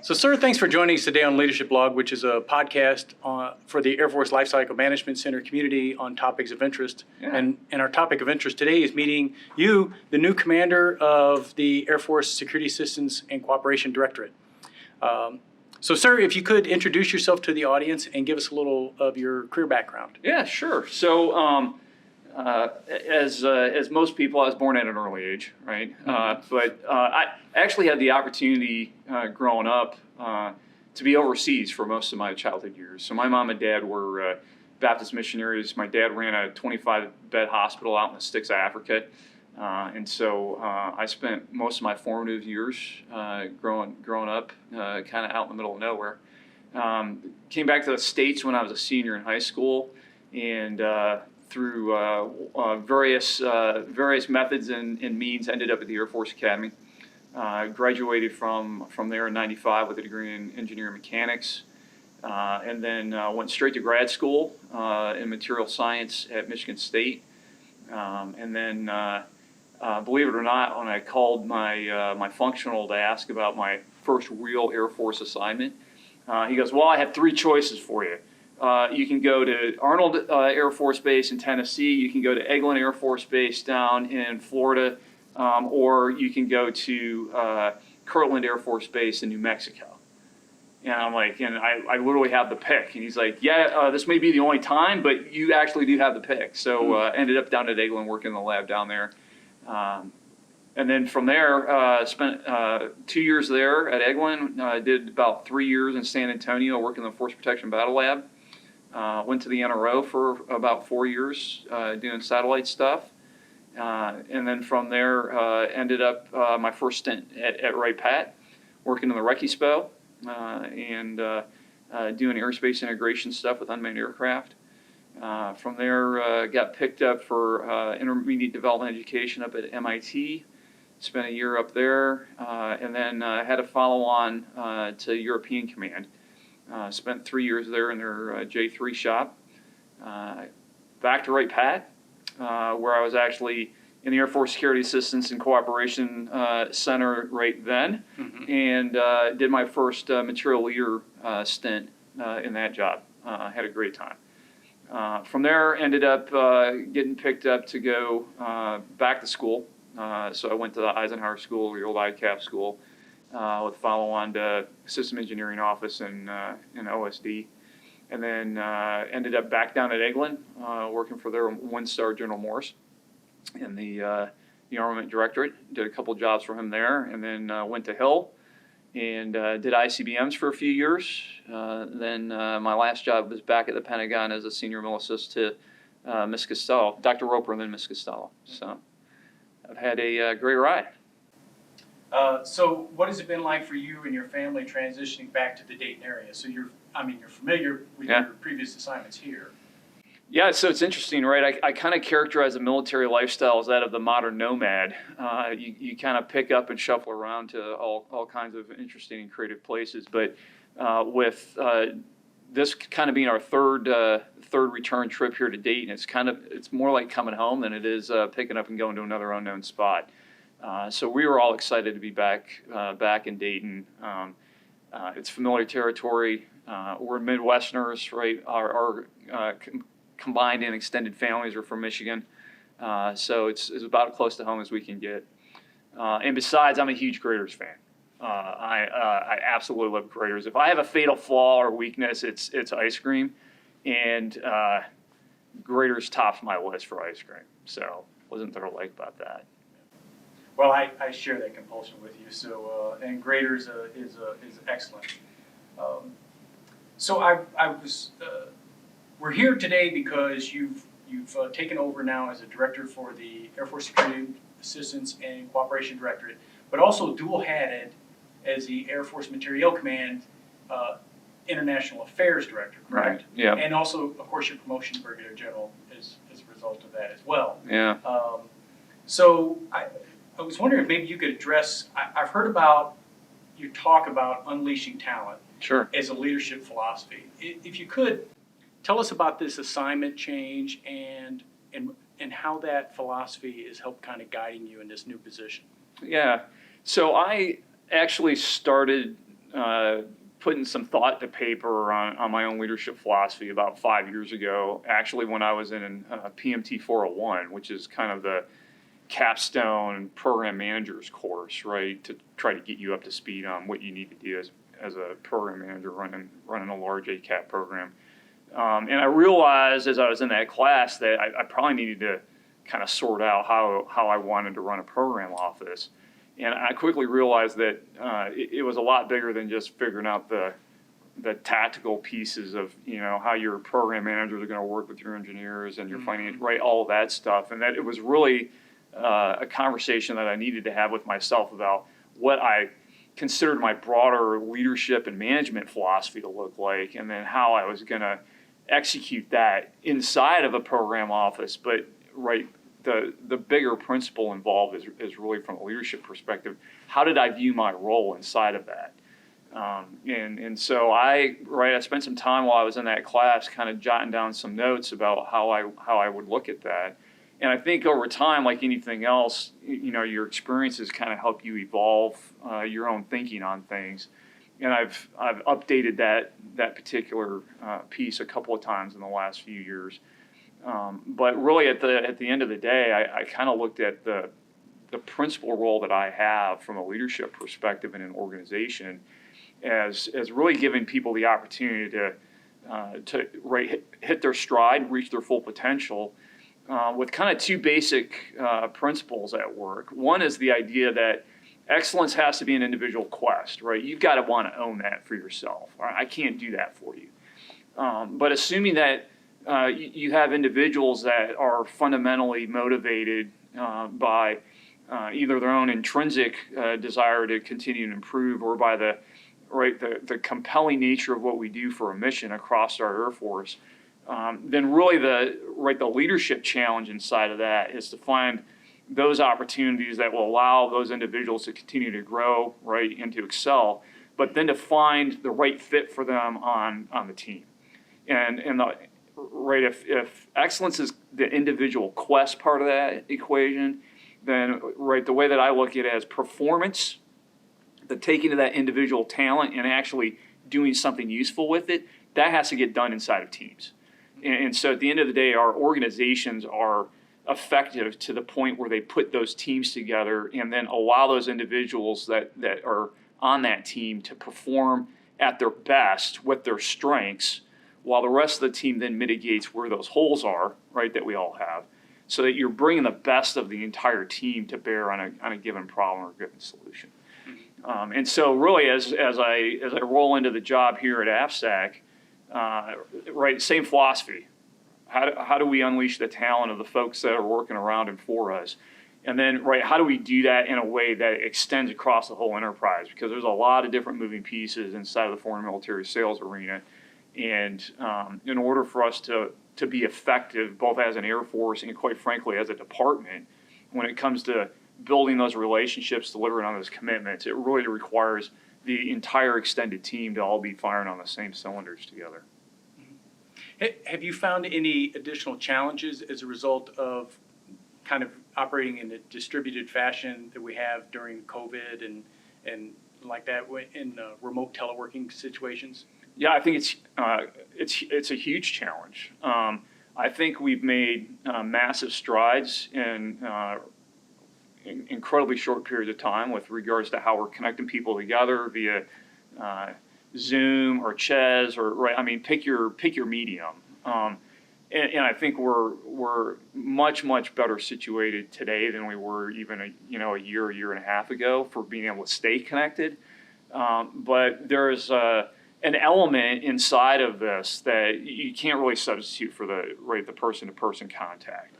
So, sir, thanks for joining us today on Leadership Blog, which is a podcast for the Air Force Lifecycle Management Center community on topics of interest. Yeah. And our topic of interest today is meeting you, the new commander of the Air Force Security Assistance and Cooperation Directorate. So, sir, if you could introduce yourself to the audience and give us a little of your career background. Yeah, sure. So, as most people, I was born at an early age, right? But I actually had the opportunity growing up to be overseas for most of my childhood years. So my mom and dad were Baptist missionaries. My dad ran a 25-bed hospital out in the sticks of Africa. And so I spent most of my formative years growing up kind of out in the middle of nowhere. Came back to the States when I was a senior in high school, and through various methods and means ended up at the Air Force Academy. Graduated from there in '95 with a degree in engineering mechanics, and then went straight to grad school in material science at Michigan State. And then, believe it or not, when I called my functional to ask about my first real Air Force assignment, he goes, "Well, I have three choices for you. You can go to Arnold Air Force Base in Tennessee, you can go to Eglin Air Force Base down in Florida, or you can go to Kirtland Air Force Base in New Mexico." And I'm like, and I literally have the pick. And he's like, "Yeah, this may be the only time, but you actually do have the pick." So ended up down at Eglin working in the lab down there. And then from there, spent 2 years there at Eglin, did about 3 years in San Antonio working in the Force Protection Battle Lab. Went to the NRO for about 4 years doing satellite stuff. And then from there, ended up my first stint at Wright Pat, working in the Recce SPO and doing airspace integration stuff with unmanned aircraft. From there, got picked up for intermediate development education up at MIT. Spent a year up there, and then had a follow-on to European Command. Spent 3 years there in their J3 shop. Back to Wright Pat, where I was actually in the Air Force Security Assistance and Cooperation Center right then, and did my first material leader stint in that job. Had a great time. From there, ended up getting picked up to go back to school. So I went to the Eisenhower School, the old ICAF school, with follow-on to System Engineering Office in OSD. And then ended up back down at Eglin, working for their one-star General Morse in the Armament Directorate. Did a couple jobs for him there, and then went to Hill and did ICBMs for a few years. Then my last job was back at the Pentagon as a senior mill assist to Miss Costello, Dr. Roper and then Miss Costello. So I've had a great ride. So what has it been like for you and your family transitioning back to the Dayton area? So you're familiar with your previous assignments here. Yeah, so it's interesting, right? I kind of characterize the military lifestyle as that of the modern nomad. You kind of pick up and shuffle around to all kinds of interesting and creative places. But with this kind of being our third return trip here to Dayton, it's more like coming home than it is picking up and going to another unknown spot. So we were all excited to be back in Dayton. It's familiar territory. We're Midwesterners, right? Our combined and extended families are from Michigan, so it's about as close to home as we can get. And besides, I'm a huge Graders fan. I absolutely love Graders. If I have a fatal flaw or weakness, it's ice cream, and Graders tops my list for ice cream. So wasn't there a like about that? Well, I share that compulsion with you. So and Graders is excellent. So I was. We're here today because you've taken over now as a director for the Air Force Security Assistance and Cooperation Directorate, but also dual-hatted as the Air Force Materiel Command International Affairs Director, correct? Right. Yeah. And also, of course, your promotion to Brigadier General is as a result of that as well. Yeah. So I was wondering if maybe you could address. I've heard about you talk about unleashing talent. Sure. As a leadership philosophy. If you could. Tell us about this assignment change and how that philosophy has helped kind of guiding you in this new position. Yeah. So I actually started putting some thought to paper on my own leadership philosophy about 5 years ago, actually when I was in PMT 401, which is kind of the capstone program manager's course, right, to try to get you up to speed on what you need to do as a program manager running a large ACAP program. And I realized as I was in that class that I probably needed to kind of sort out how I wanted to run a program office. And I quickly realized that it was a lot bigger than just figuring out the tactical pieces of, how your program managers are going to work with your engineers and your finance, right, all of that stuff. And that it was really a conversation that I needed to have with myself about what I considered my broader leadership and management philosophy to look like, and then how I was going to execute that inside of a program office. But right, the bigger principle involved is really from a leadership perspective. How did I view my role inside of that? And so I spent some time while I was in that class kind of jotting down some notes about how I would look at that. And I think over time, like anything else, your experiences kind of help you evolve your own thinking on things. And I've updated that particular piece a couple of times in the last few years. But really, at the end of the day, I kind of looked at the principal role that I have from a leadership perspective in an organization as really giving people the opportunity to hit their stride, reach their full potential, with kind of two basic principles at work. One is the idea that excellence has to be an individual quest, right? You've got to want to own that for yourself. I can't do that for you. But assuming that you have individuals that are fundamentally motivated by either their own intrinsic desire to continue to improve, or by the compelling nature of what we do for a mission across our Air Force, then really the leadership challenge inside of that is to find those opportunities that will allow those individuals to continue to grow, right, and to excel, but then to find the right fit for them on the team. And if excellence is the individual quest part of that equation, then the way that I look at it as performance, the taking of that individual talent and actually doing something useful with it, that has to get done inside of teams. And so at the end of the day, our organizations are effective to the point where they put those teams together and then allow those individuals that are on that team to perform at their best with their strengths, while the rest of the team then mitigates where those holes are, right, that we all have, so that you're bringing the best of the entire team to bear on a given problem or a given solution. And so really, as I roll into the job here at AFSAC, same philosophy. How do we unleash the talent of the folks that are working around and for us? And then, how do we do that in a way that extends across the whole enterprise? Because there's a lot of different moving pieces inside of the foreign military sales arena. And in order for us to be effective, both as an Air Force and quite frankly as a department, when it comes to building those relationships, delivering on those commitments, it really requires the entire extended team to all be firing on the same cylinders together. Have you found any additional challenges as a result of kind of operating in a distributed fashion that we have during COVID and like that in remote teleworking situations? Yeah, I think it's a huge challenge. I think we've made massive strides in incredibly short period of time with regards to how we're connecting people together via Zoom or Ches or pick your medium. And I think we're much better situated today than we were even a year and a half ago for being able to stay connected. But there's an element inside of this that you can't really substitute for the person-to-person contact.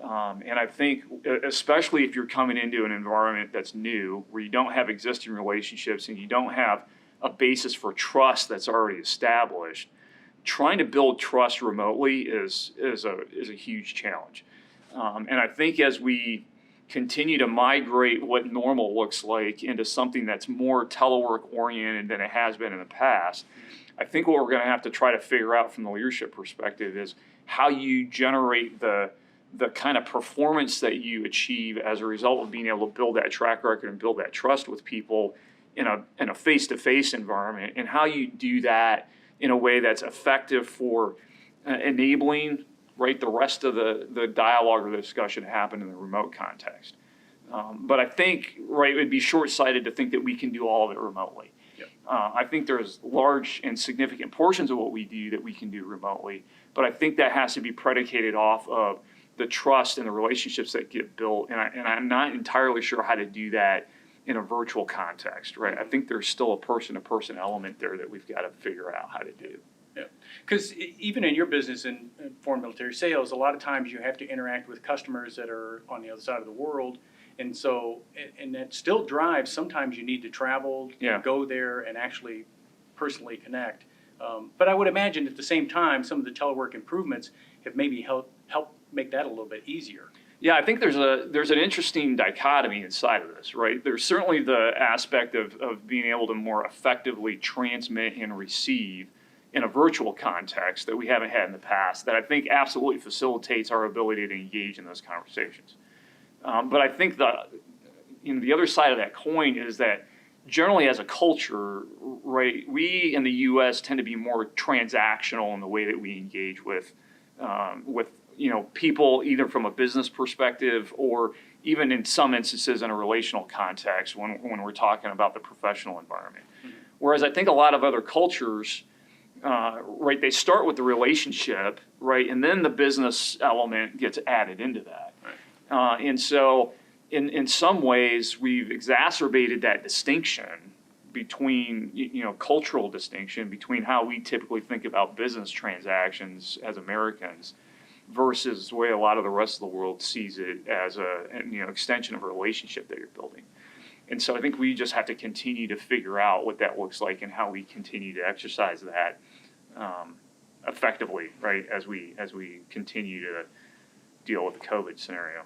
And I think, especially if you're coming into an environment that's new, where you don't have existing relationships and you don't have a basis for trust that's already established, trying to build trust remotely is a huge challenge. And I think as we continue to migrate what normal looks like into something that's more telework oriented than it has been in the past, I think what we're going to have to try to figure out from the leadership perspective is how you generate the kind of performance that you achieve as a result of being able to build that track record and build that trust with people in a face-to-face environment, and how you do that in a way that's effective for enabling, right, the rest of the dialogue or the discussion to happen in the remote context. But I think, right, it would be short-sighted to think that we can do all of it remotely. Yep. I think there's large and significant portions of what we do that we can do remotely, but I think that has to be predicated off of the trust and the relationships that get built, and I'm not entirely sure how to do that in a virtual context, right? I think there's still a person-to-person element there that we've got to figure out how to do. Yeah, because even in your business in foreign military sales, a lot of times you have to interact with customers that are on the other side of the world, and so, and that still drives, sometimes you need to travel, go there and actually personally connect. But I would imagine at the same time, some of the telework improvements have maybe helped make that a little bit easier. Yeah, I think there's an interesting dichotomy inside of this, right? There's certainly the aspect of being able to more effectively transmit and receive in a virtual context that we haven't had in the past, that I think absolutely facilitates our ability to engage in those conversations. But I think the other side of that coin is that generally as a culture, right, we in the U.S. tend to be more transactional in the way that we engage with people, either from a business perspective or even in some instances in a relational context when we're talking about the professional environment. Mm-hmm. Whereas I think a lot of other cultures, right, they start with the relationship, right, and then the business element gets added into that. Right. And so in some ways we've exacerbated that distinction between, cultural distinction between how we typically think about business transactions as Americans versus the way a lot of the rest of the world sees it as an extension of a relationship that you're building. And so I think we just have to continue to figure out what that looks like and how we continue to exercise that effectively, right, as we continue to deal with the COVID scenario.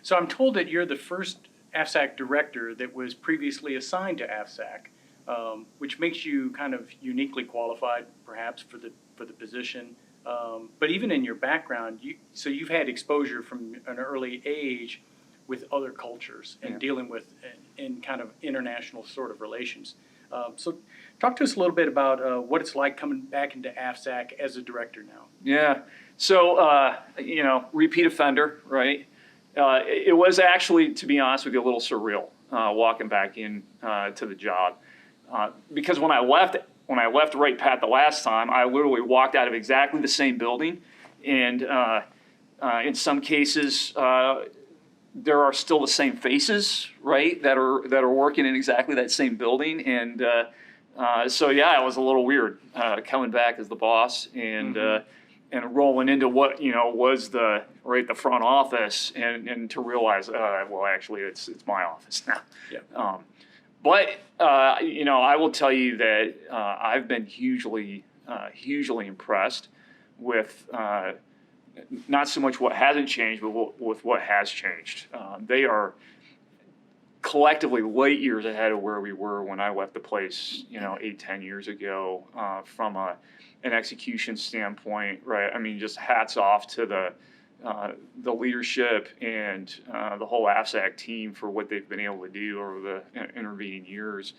So I'm told that you're the first AFSAC director that was previously assigned to AFSAC, which makes you kind of uniquely qualified, perhaps, for the position. But even in your background, you've had exposure from an early age with other cultures and dealing with in kind of international sort of relations. So talk to us a little bit about what it's like coming back into AFSAC as a director now. Yeah. So, repeat offender, right? It was actually, to be honest with you, a little surreal walking back in to the job because when I left Right Pat the last time, I literally walked out of exactly the same building, and in some cases there are still the same faces, right, that are working in exactly that same building, and so yeah, it was a little weird coming back as the boss and. Mm-hmm. And rolling into what was the front office, and to realize, well, actually, it's my office now. Yeah. But I will tell you that I've been hugely impressed with not so much what hasn't changed, but with what has changed. They are collectively light years ahead of where we were when I left the place, 8-10 years ago, from an execution standpoint, right? I mean, just hats off to the leadership and the whole AFSAC team for what they've been able to do over the intervening years.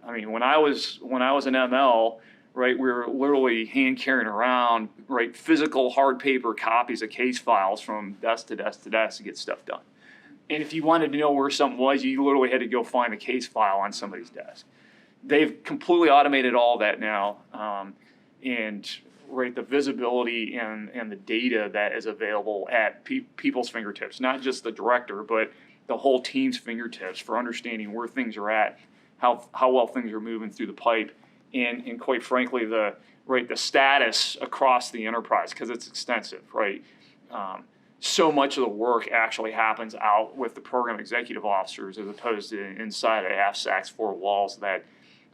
I mean, when I was an ML, right, we were literally hand carrying around, right, physical hard paper copies of case files from desk to desk to desk to get stuff done. And if you wanted to know where something was, you literally had to go find the case file on somebody's desk. They've completely automated all that now. And right, the visibility and the data that is available at people's fingertips, not just the director, but the whole team's fingertips for understanding where things are at, how well things are moving through the pipe, and quite frankly, the status across the enterprise, because it's extensive, right? So much of the work actually happens out with the program executive officers as opposed to inside of AFSAC's four walls, that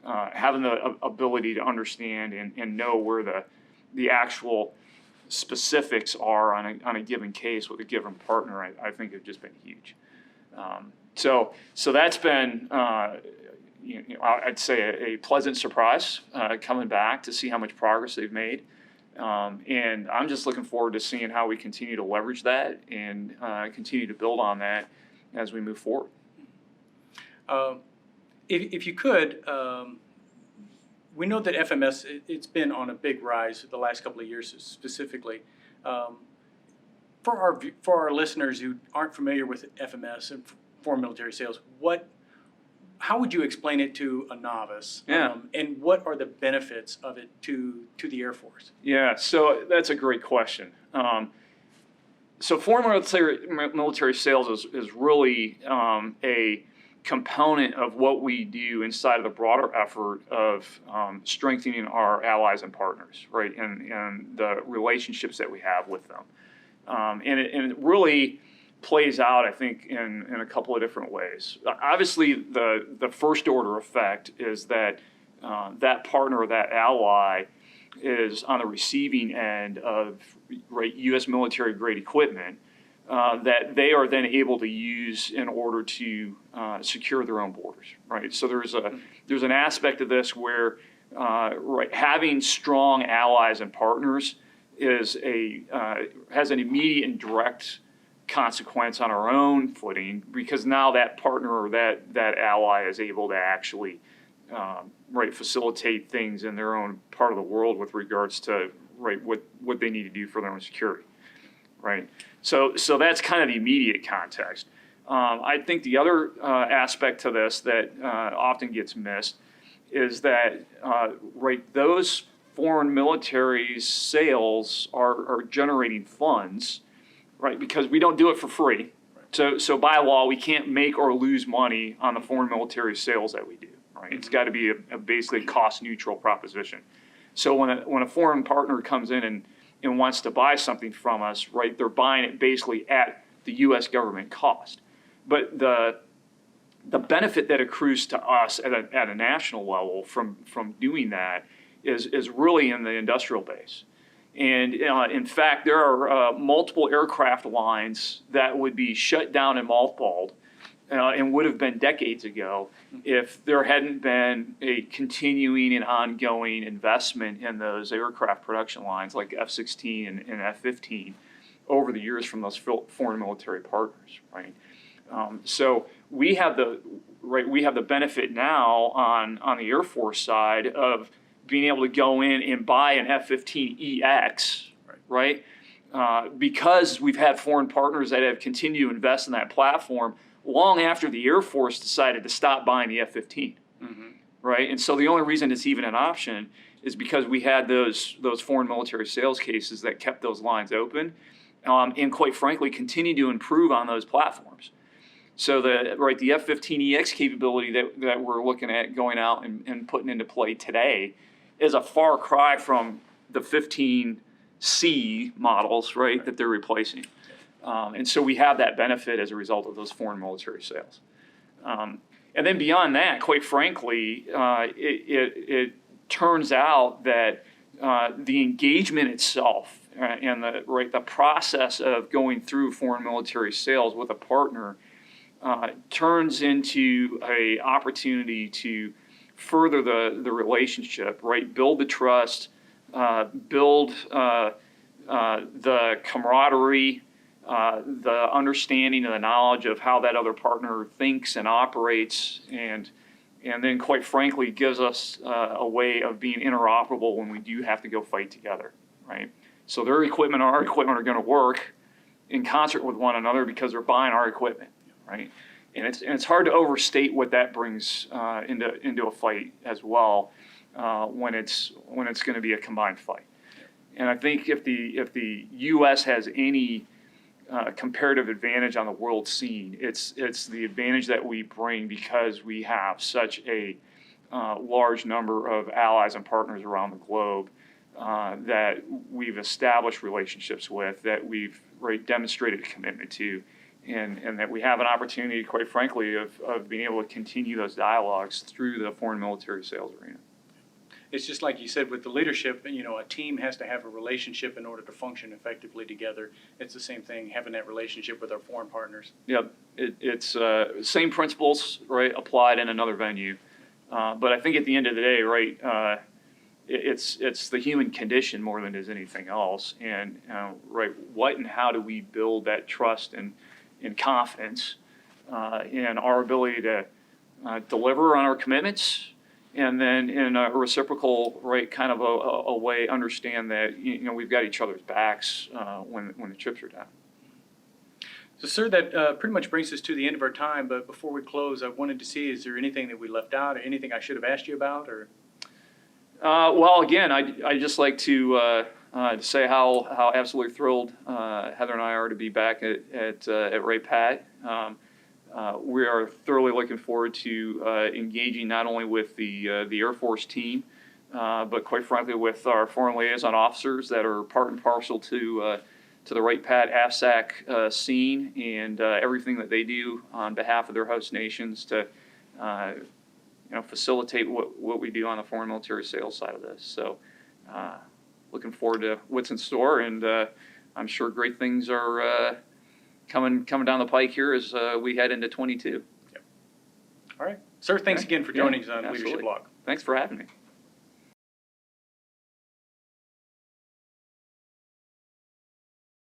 having the ability to understand and know where the actual specifics are on a given case with a given partner, I think have just been huge. So that's been, I'd say a pleasant surprise coming back to see how much progress they've made. And I'm just looking forward to seeing how we continue to leverage that and continue to build on that as we move forward. If you could, we know that FMS, it's been on a big rise the last couple of years specifically. For our listeners who aren't familiar with FMS and foreign military sales, how would you explain it to a novice? Yeah. And what are the benefits of it to the Air Force? Yeah, so that's a great question. So foreign military sales is really a component of what we do inside of the broader effort of strengthening our allies and partners, right, and the relationships that we have with them. And it really plays out, I think, in a couple of different ways. Obviously, the first order effect is that that partner or that ally is on the receiving end of U.S. military grade equipment that they are then able to use in order to secure their own borders, right? So there's an aspect of this where having strong allies and partners has an immediate and direct consequence on our own footing, because now that partner or that ally is able to actually facilitate things in their own part of the world with regards to what they need to do for their own security, right? So that's kind of the immediate context. I think the other aspect to this that often gets missed is that those foreign military sales are generating funds, right? Because we don't do it for free. So by law, we can't make or lose money on the foreign military sales that we do, right? It's got to be a basically cost neutral proposition. So when a foreign partner comes in and wants to buy something from us, right, they're buying it basically at the U.S. government cost. But the benefit that accrues to us at a national level from doing that is really in the industrial base. And in fact, there are multiple aircraft lines that would be shut down and mothballed and would have been decades ago if there hadn't been a continuing and ongoing investment in those aircraft production lines like F-16 and F-15 over the years from those foreign military partners, right? So we have the benefit now on the Air Force side of being able to go in and buy an F-15EX, right? Because we've had foreign partners that have continued to invest in that platform long after the Air Force decided to stop buying the F-15, right? And so the only reason it's even an option is because we had those foreign military sales cases that kept those lines open, and quite frankly, continue to improve on those platforms. So the F-15EX capability that we're looking at going out and putting into play today is a far cry from the 15C models, right, that they're replacing. And so we have that benefit as a result of those foreign military sales. And then beyond that, quite frankly, it turns out that the engagement itself and the process of going through foreign military sales with a partner turns into an opportunity to further the relationship, right? Build the trust, build the camaraderie, the understanding and the knowledge of how that other partner thinks and operates, and then quite frankly gives us a way of being interoperable when we do have to go fight together, right? So their equipment and our equipment are going to work in concert with one another because they're buying our equipment, right? And it's hard to overstate what that brings into a fight as well when it's going to be a combined fight. And I think if the U.S. has any comparative advantage on the world scene, it's the advantage that we bring because we have such a large number of allies and partners around the globe that we've established relationships with, that we've demonstrated a commitment to. And that we have an opportunity, quite frankly, of being able to continue those dialogues through the foreign military sales arena. It's just like you said with the leadership, a team has to have a relationship in order to function effectively together. It's the same thing, having that relationship with our foreign partners. Yep, it's same principles, right, applied in another venue. But I think at the end of the day, it's the human condition more than it is anything else. And what and how do we build that trust and confidence in our ability to deliver on our commitments, and then in a reciprocal, right, kind of a way, understand that, you know, we've got each other's backs when the chips are down. So, sir, that pretty much brings us to the end of our time. But before we close, I wanted to see, is there anything that we left out or anything I should have asked you about? Or Well, again, I just like to say how absolutely thrilled Heather and I are to be back at Ray Pat. We are thoroughly looking forward to engaging not only with the Air Force team, but quite frankly with our foreign liaison officers that are part and parcel to the Ray Pat AFSAC scene and everything that they do on behalf of their host nations to facilitate what we do on the foreign military sales side of this. So looking forward to what's in store, and I'm sure great things are coming down the pike here as we head into 22. All right. Sir, thanks again for joining us on Leadership Log. Thanks for having me.